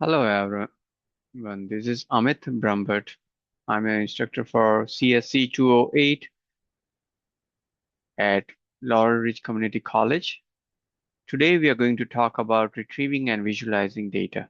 Hello everyone, this is Amit Brambhat. I'm an instructor for CSC 208 at Laurel Ridge Community College. Today we are going to talk about retrieving and visualizing data.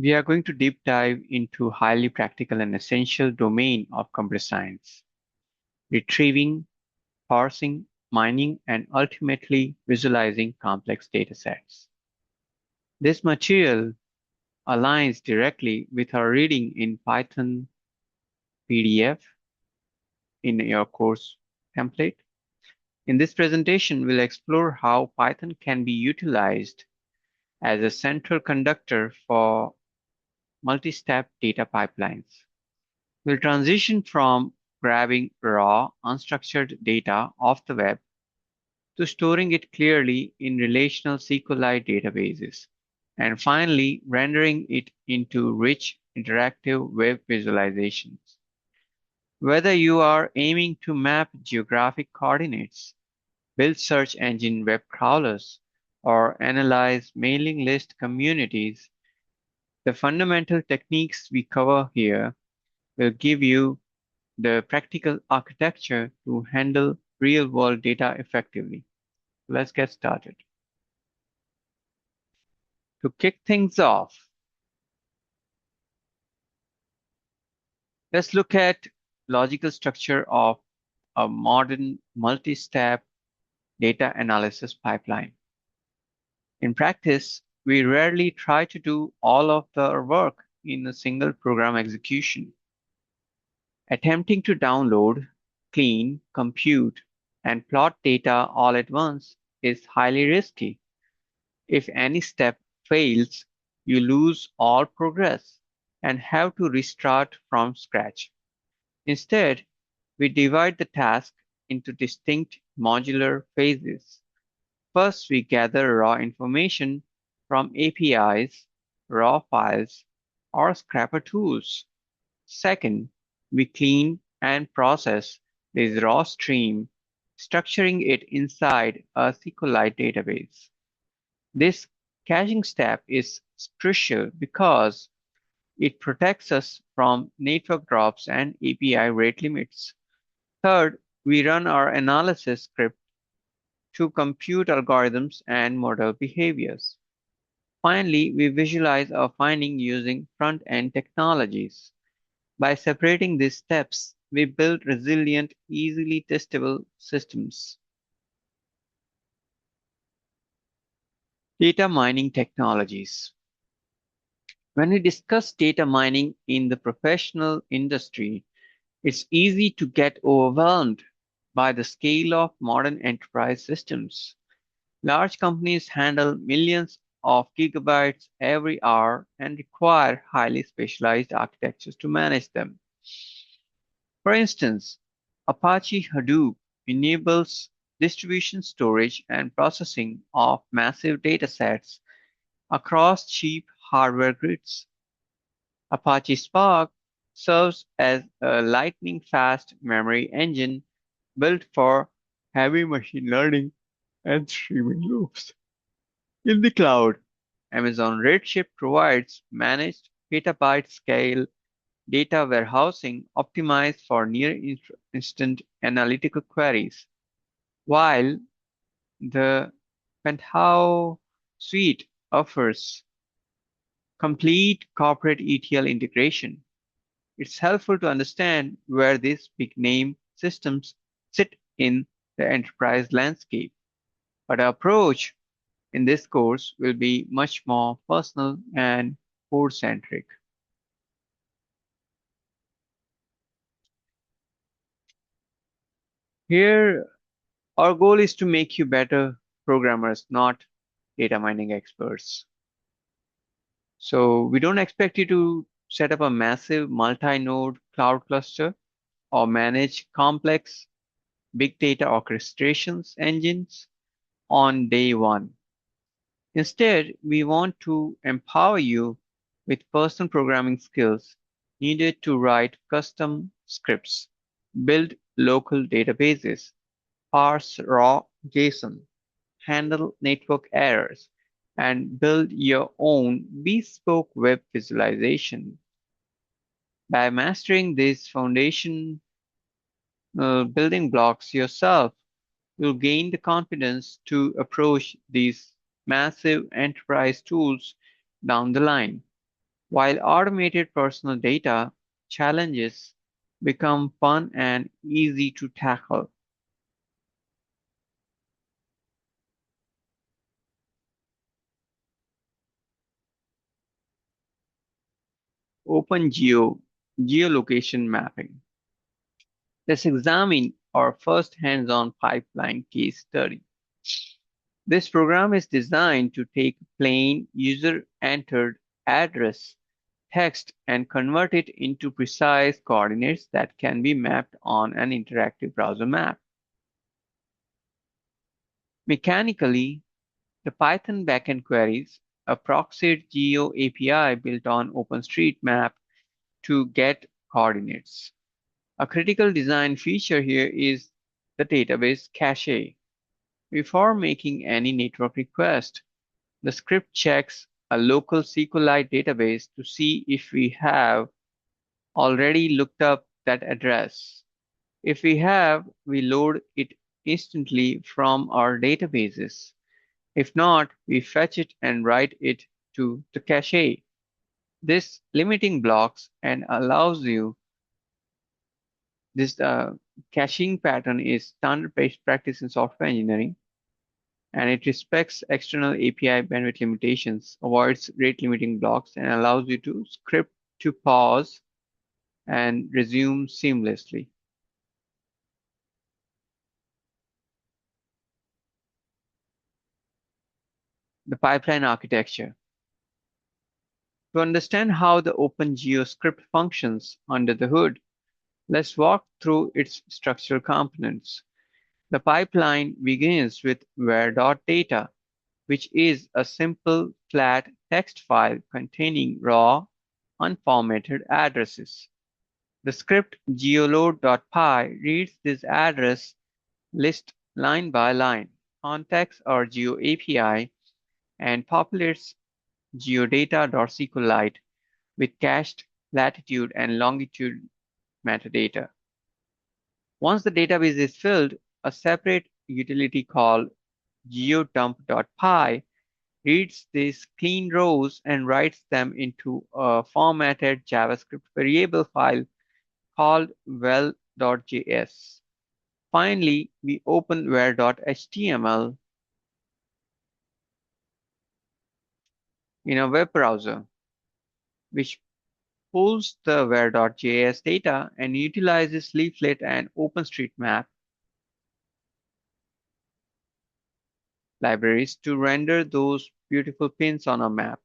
We are going to deep dive into highly practical and essential domain of computer science, retrieving, parsing, mining, and ultimately visualizing complex data sets. This material aligns directly with our reading in Python PDF in your course template. In this presentation, we'll explore how Python can be utilized as a central conductor for multi-step data pipelines. We'll transition from grabbing raw, unstructured data off the web to storing it clearly in relational SQLite databases, and finally rendering it into rich, interactive web visualizations. Whether you are aiming to map geographic coordinates, build search engine web crawlers, or analyze mailing list communities, the fundamental techniques we cover here will give you the practical architecture to handle real-world data effectively. Let's get started. To kick things off, let's look at logical structure of a modern multi-step data analysis pipeline. In practice, we rarely try to do all of the work in a single program execution. Attempting to download, clean, compute, and plot data all at once is highly risky. If any step fails, you lose all progress and have to restart from scratch. Instead, we divide the task into distinct modular phases. First, we gather raw information from APIs, raw files, or scraper tools. Second, we clean and process this raw stream, structuring it inside a SQLite database. This caching step is crucial because it protects us from network drops and API rate limits. Third, we run our analysis script to compute algorithms and model behaviors. Finally, we visualize our finding using front-end technologies. By separating these steps, we build resilient, easily testable systems. Data mining technologies. When we discuss data mining in the professional industry, it's easy to get overwhelmed by the scale of modern enterprise systems. Large companies handle millions of gigabytes every hour and require highly specialized architectures to manage them. For instance, Apache Hadoop enables distribution storage and processing of massive datasets across cheap hardware grids. Apache Spark serves as a lightning-fast memory engine built for heavy machine learning and streaming loops. In the cloud, Amazon Redshift provides managed petabyte-scale data warehousing optimized for near-instant analytical queries, while the Penthouse suite offers complete corporate ETL integration. It's helpful to understand where these big-name systems sit in the enterprise landscape, but our approach in this course will be much more personal and code-centric. Here, our goal is to make you better programmers, not data mining experts. So we don't expect you to set up a massive multi-node cloud cluster or manage complex big data orchestrations engines on day one. Instead, we want to empower you with personal programming skills needed to write custom scripts, build local databases, parse raw JSON, handle network errors, and build your own bespoke web visualization. By mastering these foundation building blocks yourself, you'll gain the confidence to approach these massive enterprise tools down the line. While automated personal data challenges become fun and easy to tackle. OpenGeo geolocation mapping. Let's examine our first hands-on pipeline case study. This program is designed to take plain user-entered address text and convert it into precise coordinates that can be mapped on an interactive browser map. Mechanically, the Python backend queries a proxied geo API built on OpenStreetMap to get coordinates. A critical design feature here is the database cache. Before making any network request, the script checks a local SQLite database to see if we have already looked up that address. If we have, we load it instantly from our databases. If not, we fetch it and write it to the cache. This limiting blocks and allows you this caching pattern is standard best practice in software engineering, and it respects external API bandwidth limitations, avoids rate limiting blocks, and allows you to script to pause and resume seamlessly. The pipeline architecture. To understand how the OpenGeo script functions under the hood, let's walk through its structural components. The pipeline begins with where.data, which is a simple flat text file containing raw, unformatted addresses. The script geoload.py reads this address list line by line, contacts our Geo API, and populates geodata.sqlite with cached latitude and longitude metadata. Once the database is filled, a separate utility called geodump.py reads these clean rows and writes them into a formatted JavaScript variable file called well.js. Finally, we open where.html in a web browser, which pulls the where.js data and utilizes Leaflet and OpenStreetMap libraries to render those beautiful pins on a map.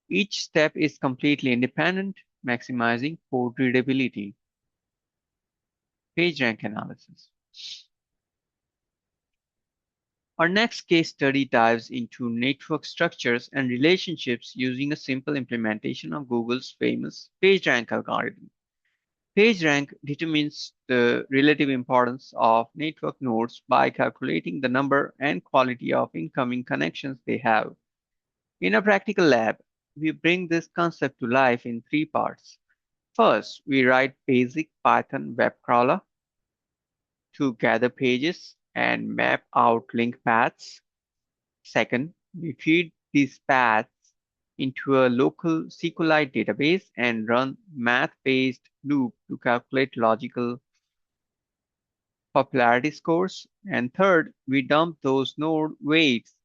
Each step is completely independent, maximizing code readability. PageRank analysis. Our next case study dives into network structures and relationships using a simple implementation of Google's famous PageRank algorithm. PageRank determines the relative importance of network nodes by calculating the number and quality of incoming connections they have. In a practical lab, we bring this concept to life in three parts. First, we write basic Python web crawler to gather pages and map out link paths. Second, we feed these paths into a local SQLite database and run math-based loop to calculate logical popularity scores. And third, we dump those node weights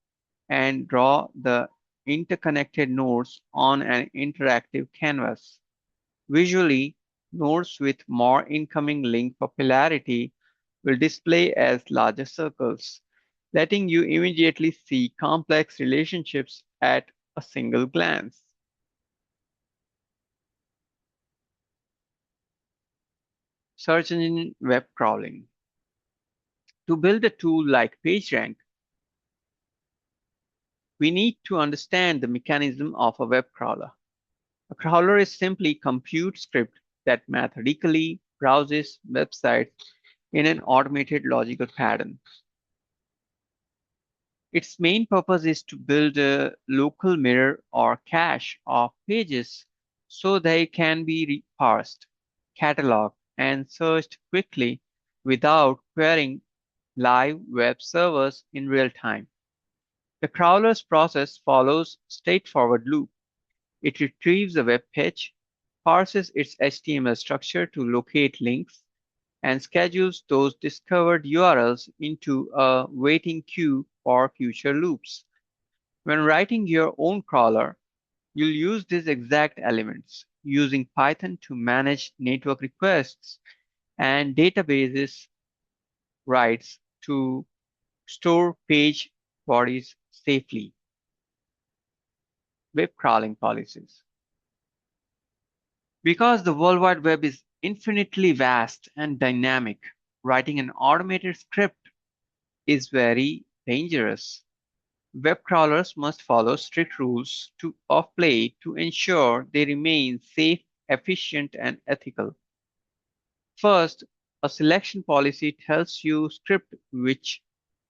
and draw the interconnected nodes on an interactive canvas. Visually, nodes with more incoming link popularity will display as larger circles, letting you immediately see complex relationships at a single glance. Search engine web crawling. To build a tool like PageRank, we need to understand the mechanism of a web crawler. A crawler is simply a compute script that methodically browses websites in an automated logical pattern. Its main purpose is to build a local mirror or cache of pages so they can be parsed, cataloged, and searched quickly without querying live web servers in real time. The crawler's process follows a straightforward loop. It retrieves a web page, parses its HTML structure to locate links, and schedules those discovered URLs into a waiting queue for future loops. When writing your own crawler, you'll use these exact elements, using Python to manage network requests and databases writes to store page bodies safely. Web crawling policies. Because the World Wide Web is infinitely vast and dynamic, writing an automated script is very dangerous. Web crawlers must follow strict rules of play to ensure they remain safe, efficient, and ethical. First, a selection policy tells you script which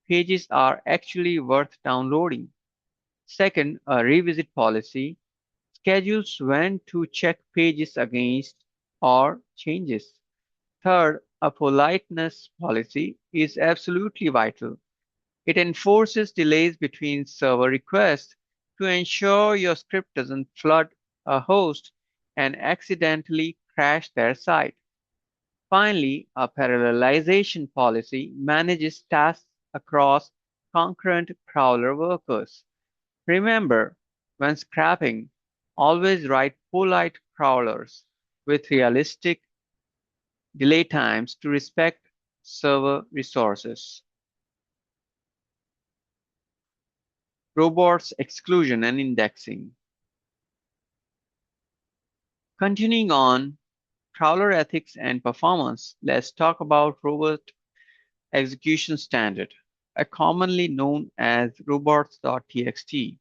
pages are actually worth downloading. Second, a revisit policy schedules when to check pages against or changes. Third, a politeness policy is absolutely vital. It enforces delays between server requests to ensure your script doesn't flood a host and accidentally crash their site. Finally, a parallelization policy manages tasks across concurrent crawler workers. Remember, when scrapping, always write polite crawlers with realistic delay times to respect server resources. Robots exclusion and indexing. Continuing on, crawler ethics and performance, let's talk about robot execution standard, commonly known as robots.txt.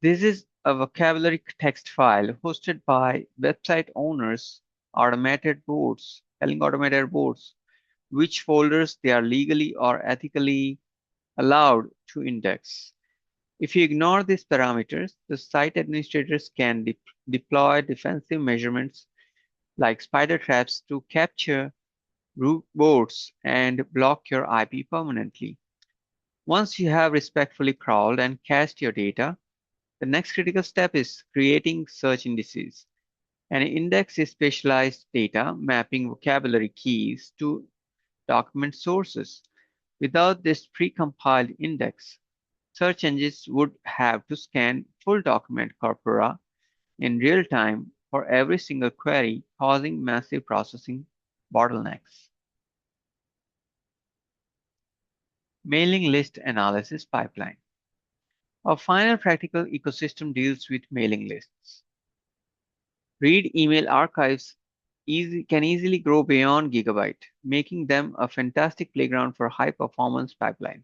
This is a vocabulary text file hosted by website owners, telling automated boards which folders they are legally or ethically allowed to index. If you ignore these parameters, the site administrators can deploy defensive measurements like spider traps to capture root boards and block your IP permanently. Once you have respectfully crawled and cached your data, the next critical step is creating search indices. An index is specialized data mapping vocabulary keys to document sources. Without this precompiled index, search engines would have to scan full document corpora in real time for every single query, causing massive processing bottlenecks. Mailing list analysis pipeline. Our final practical ecosystem deals with mailing lists. Read email archives can easily grow beyond gigabyte, making them a fantastic playground for high-performance pipelines.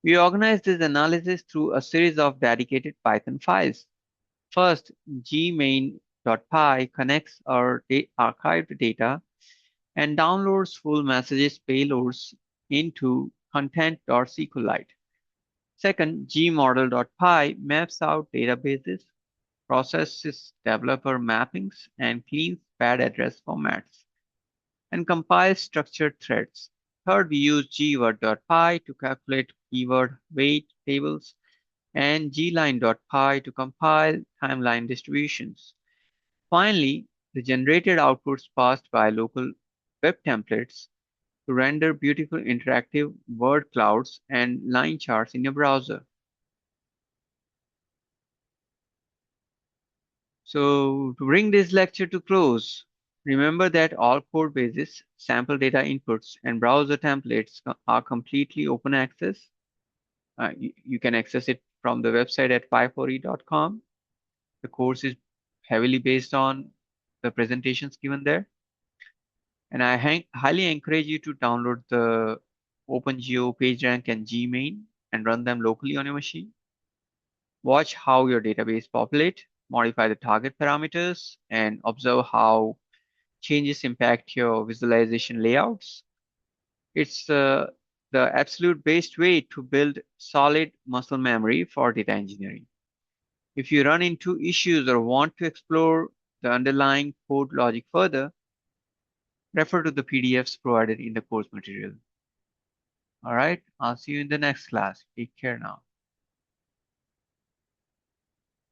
We organize this analysis through a series of dedicated Python files. First, gmain.py connects our archived data and downloads full messages payloads into content.SQLite. Second, gmodel.py maps out databases, processes developer mappings, and cleans bad address formats, and compiles structured threads. Third, we use gword.py to calculate keyword weight tables and gline.py to compile timeline distributions. Finally, the generated outputs passed by local web templates to render beautiful interactive word clouds and line charts in your browser. So to bring this lecture to close, remember that all code bases, sample data inputs, and browser templates are completely open access. You can access it from the website at py4e.com. The course is heavily based on the presentations given there. And I highly encourage you to download the OpenGeo, PageRank, and Gmain and run them locally on your machine. Watch how your database populate modify the target parameters, and observe how changes impact your visualization layouts. It's the absolute best way to build solid muscle memory for data engineering. If you run into issues or want to explore the underlying code logic further, refer to the PDFs provided in the course material. All right, I'll see you in the next class. Take care now.